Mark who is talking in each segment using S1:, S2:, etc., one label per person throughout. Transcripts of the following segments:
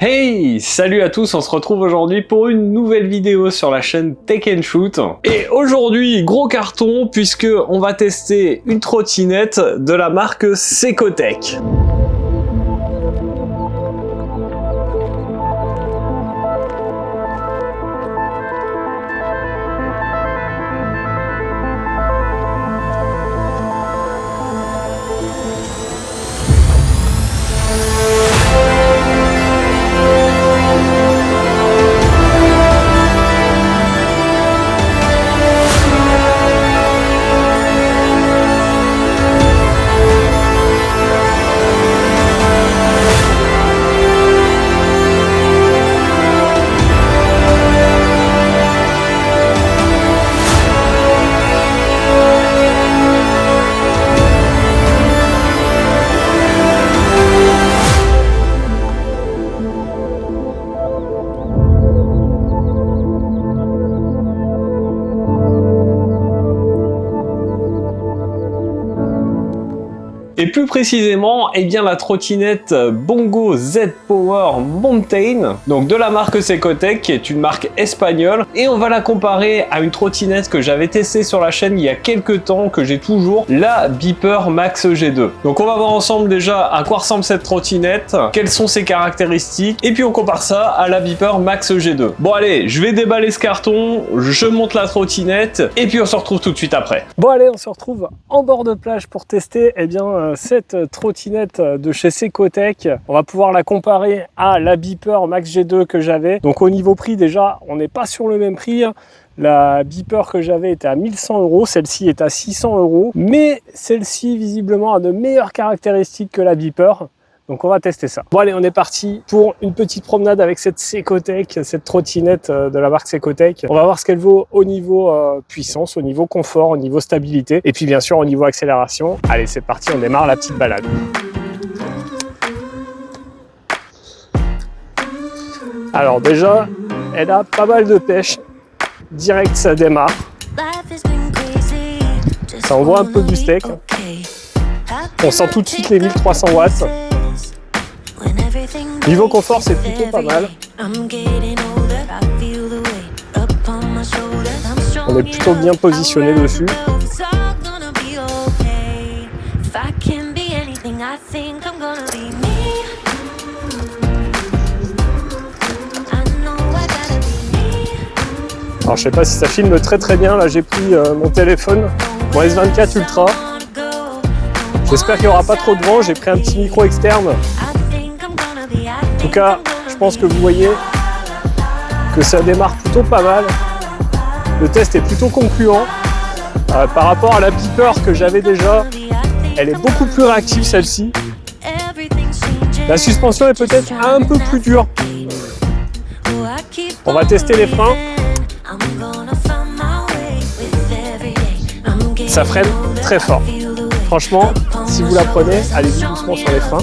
S1: Hey, salut à tous, on se retrouve aujourd'hui pour une nouvelle vidéo sur la chaîne Tech & Shoot. Et aujourd'hui, gros carton puisque on va tester une trottinette de la marque Secotech. Et plus précisément, eh bien la trottinette Bongo Z Power Mountain, donc de la marque Secotech, qui est une marque espagnole, et on va la comparer à une trottinette que j'avais testée sur la chaîne il y a quelques temps, que j'ai toujours, la Beeper Max G2. Donc on va voir ensemble déjà à quoi ressemble cette trottinette, quelles sont ses caractéristiques, et puis on compare ça à la Beeper Max G2. Bon allez, je vais déballer ce carton, je monte la trottinette, et puis on se retrouve tout de suite après.
S2: Bon allez, on se retrouve en bord de plage pour tester cette trottinette de chez Secotech. On va pouvoir la comparer à la Beeper Max G2 que j'avais. Donc au niveau prix, déjà, on n'est pas sur le même prix. La Beeper que j'avais était à 1100 €, celle-ci est à 600 €. Mais celle-ci, visiblement, a de meilleures caractéristiques que la Beeper. Donc on va tester ça. Bon allez, on est parti pour une petite promenade avec cette Secotech, cette trottinette de la marque Secotech. On va voir ce qu'elle vaut au niveau puissance, au niveau confort, au niveau stabilité, et puis bien sûr au niveau accélération. Allez, c'est parti, on démarre la petite balade. Alors déjà, elle a pas mal de pêche. Direct, ça démarre. Ça envoie un peu du steak. On sent tout de suite les 1300 watts. Niveau confort, c'est plutôt pas mal. On est plutôt bien positionné dessus. Alors je sais pas si ça filme très bien, là j'ai pris mon téléphone, mon S24 Ultra. J'espère qu'il n'y aura pas trop de vent, j'ai pris un petit micro externe. En tout cas, je pense que vous voyez que ça démarre plutôt pas mal. Le test est plutôt concluant. Par rapport à la Beeper que j'avais déjà, elle est beaucoup plus réactive celle-ci. La suspension est peut-être un peu plus dure. On va tester les freins. Ça freine très fort. Franchement, si vous la prenez, allez-y doucement sur les freins.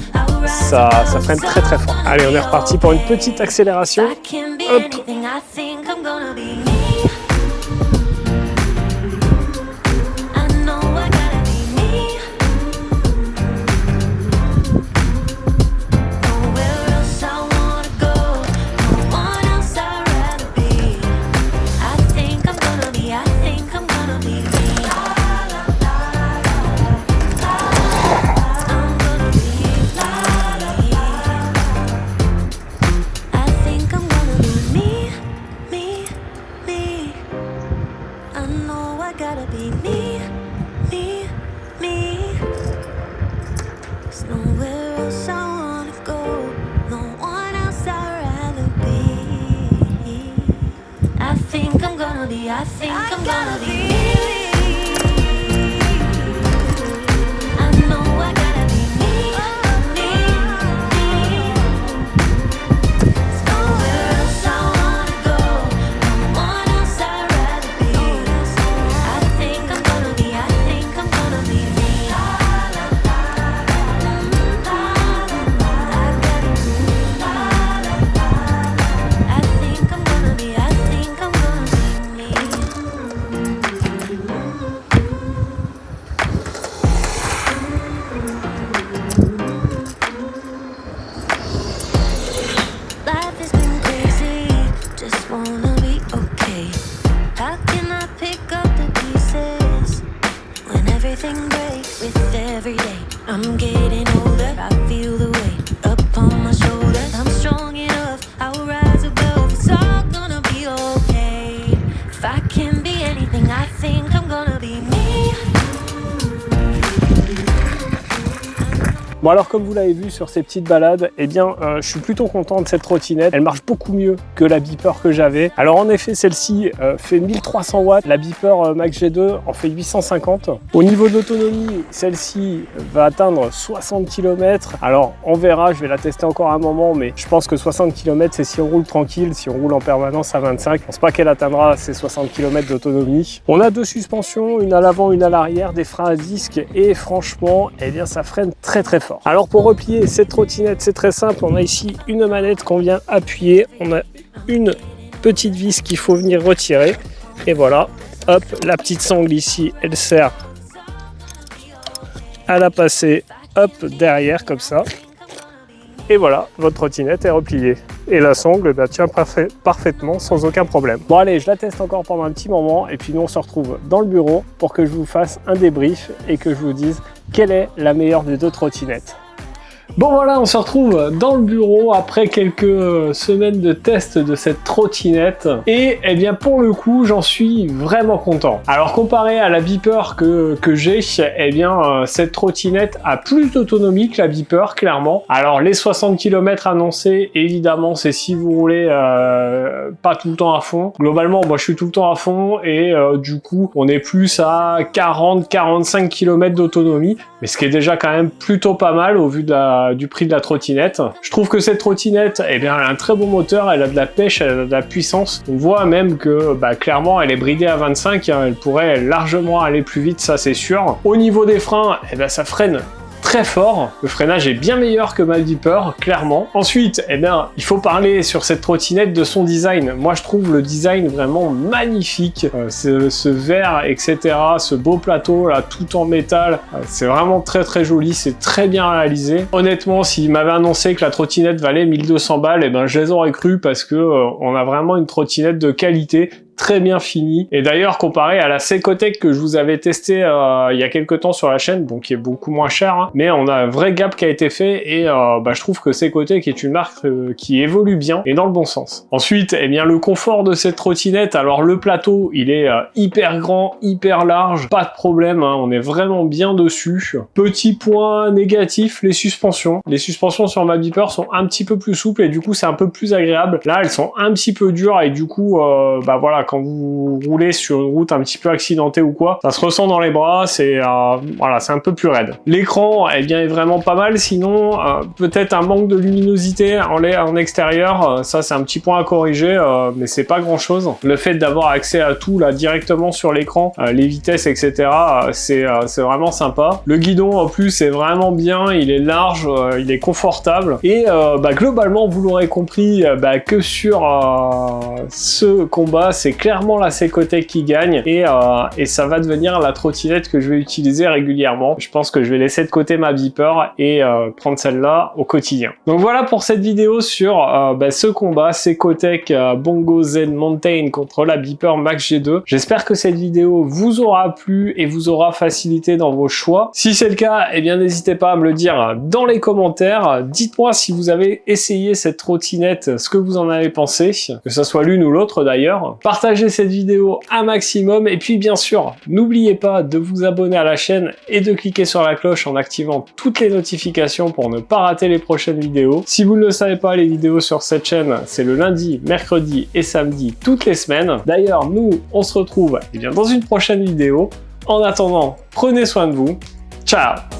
S2: Ça freine très fort. Allez, on est reparti pour une petite accélération. Hop.
S3: I think I'm gonna be me.
S2: Bon alors comme vous l'avez vu sur ces petites balades, eh bien je suis plutôt content de cette trottinette. Elle marche beaucoup mieux que la Beeper que j'avais. Alors en effet celle-ci fait 1300 watts, la Beeper Max G2 en fait 850. Au niveau de l'autonomie, celle-ci va atteindre 60 km. Alors on verra, je vais la tester encore un moment, mais je pense que 60 km c'est si on roule tranquille, si on roule en permanence à 25. Je pense pas qu'elle atteindra ces 60 km d'autonomie. On a deux suspensions, une à l'avant, une à l'arrière, des freins à disque et franchement, eh bien ça freine très très fort. Alors pour replier cette trottinette, c'est très simple. On a ici une manette qu'on vient appuyer. On a une petite vis qu'il faut venir retirer. Et voilà, hop, la petite sangle ici, elle sert à la passer, hop, derrière comme ça. Et voilà, votre trottinette est repliée. Et la sangle tient parfaitement sans aucun problème. Bon allez, je la teste encore pendant un petit moment et puis nous on se retrouve dans le bureau pour que je vous fasse un débrief et que je vous dise quelle est la meilleure des deux trottinettes.
S1: Bon voilà, on se retrouve dans le bureau après quelques semaines de test de cette trottinette et eh bien pour le coup j'en suis vraiment content. Alors comparé à la Beeper que j'ai, eh bien cette trottinette a plus d'autonomie que la Beeper clairement. Alors les 60 km annoncés, évidemment c'est si vous roulez pas tout le temps à fond. Globalement moi je suis tout le temps à fond et du coup on est plus à 40-45 km d'autonomie, mais ce qui est déjà quand même plutôt pas mal au vu du prix de la trottinette. Je trouve que cette trottinette, eh bien, elle a un très bon moteur, elle a de la pêche, elle a de la puissance. On voit même que, clairement, elle est bridée à 25, hein, elle pourrait largement aller plus vite, ça c'est sûr. Au niveau des freins, eh bien, ça freine très fort. Le freinage est bien meilleur que ma Beeper, clairement. Ensuite, eh bien, il faut parler sur cette trottinette de son design. Moi, je trouve le design vraiment magnifique. Ce vert, etc., ce beau plateau là, tout en métal, c'est vraiment très très joli. C'est très bien réalisé. Honnêtement, s'il m'avait annoncé que la trottinette valait 1200 balles, eh ben, je les aurais cru parce que on a vraiment une trottinette de qualité, très bien fini. Et d'ailleurs, comparé à la Secotec que je vous avais testé il y a quelques temps sur la chaîne, donc qui est beaucoup moins cher, hein, mais on a un vrai gap qui a été fait et je trouve que Secotec est une marque qui évolue bien et dans le bon sens. Ensuite, eh bien, le confort de cette trottinette, alors le plateau, il est hyper grand, hyper large, pas de problème, hein, on est vraiment bien dessus. Petit point négatif, les suspensions. Les suspensions sur ma Beeper sont un petit peu plus souples et du coup, c'est un peu plus agréable. Là, elles sont un petit peu dures et du coup, voilà, quand vous roulez sur une route un petit peu accidentée ou quoi, ça se ressent dans les bras, c'est voilà, c'est un peu plus raide. L'écran, eh bien, est vraiment pas mal, sinon peut-être un manque de luminosité en extérieur, ça c'est un petit point à corriger, mais c'est pas grand chose. Le fait d'avoir accès à tout là directement sur l'écran, les vitesses, etc., c'est vraiment sympa. Le guidon en plus est vraiment bien, il est large, il est confortable et globalement vous l'aurez compris que sur ce combat, c'est clairement la Secotec qui gagne et ça va devenir la trottinette que je vais utiliser régulièrement. Je pense que je vais laisser de côté ma Beeper et prendre celle-là au quotidien. Donc voilà pour cette vidéo sur ce combat Secotec Bongo Z Mountain contre la Beeper Max G2. J'espère que cette vidéo vous aura plu et vous aura facilité dans vos choix. Si c'est le cas, eh bien n'hésitez pas à me le dire dans les commentaires. Dites-moi si vous avez essayé cette trottinette, ce que vous en avez pensé, que ce soit l'une ou l'autre d'ailleurs. Partagez cette vidéo un maximum et puis bien sûr, n'oubliez pas de vous abonner à la chaîne et de cliquer sur la cloche en activant toutes les notifications pour ne pas rater les prochaines vidéos. Si vous ne le savez pas, les vidéos sur cette chaîne, c'est le lundi, mercredi et samedi toutes les semaines. D'ailleurs, nous, on se retrouve dans une prochaine vidéo. En attendant, prenez soin de vous. Ciao!